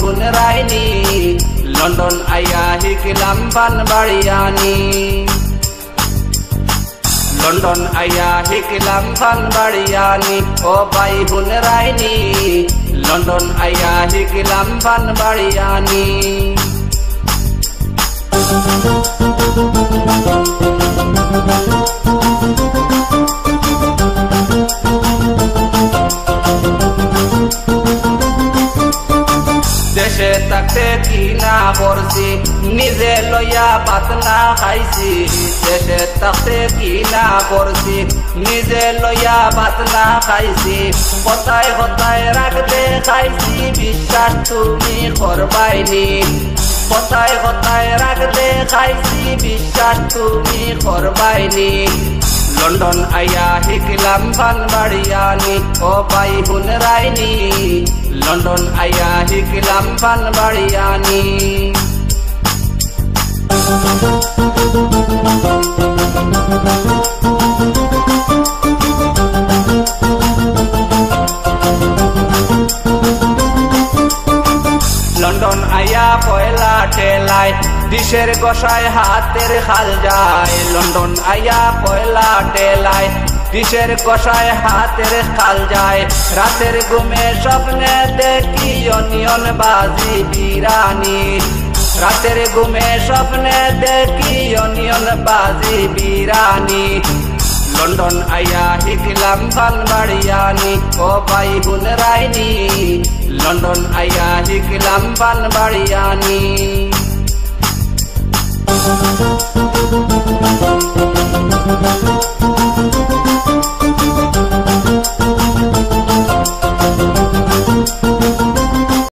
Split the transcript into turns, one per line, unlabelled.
হুন রাইনি লন্ডন আইয়া হিকলাম পান বাড়িয়ানি লন্ডন আইয়া হিকলাম পান বাড়িয়ানি ও ভাই হুন রাইনি লন্ডন আইয়া হিকলাম পান বাড়িয়ানি দেশে থাকতে কি না করছি নিজে লইয়া ভাত না খাইছি দেশে থাকতে কি না করছি নিজে লইয়া ভাত না খাইছি কথায় কথায় রাখতে খাইছি বিশ্বাস তুমি করবাইনি কথায় কথায় রাখতে খাইছি বিশ্বাস তুমি করবাইনি লন্ডন আইয়া হিকলাম পান বাড়িয়ানি ও ভাই হুন রাইনি লন্ডন আইয়া হিকলাম পান বাড়িয়ানি লন্ডন আইয়া পয়লা ঠেলায় দিশের গোসায় হাতের খাল যায় লন্ডন আইয়া পয়লা ঠেলায় দিশের গোসায় হাতের খাল যায় রাতের ঘুমে স্বপ্নে দেখি অনিয়ন বাজি বিরানি রাতের ঘুমে স্বপ্নে দেখি অনিয়ন বাজি বিরানি লন্ডন আইয়া হিকলাম পান বাড়িয়ানি ও ভাই হুন রাইনি লন্ডন আইয়া হিকলাম পান বাড়িয়ানি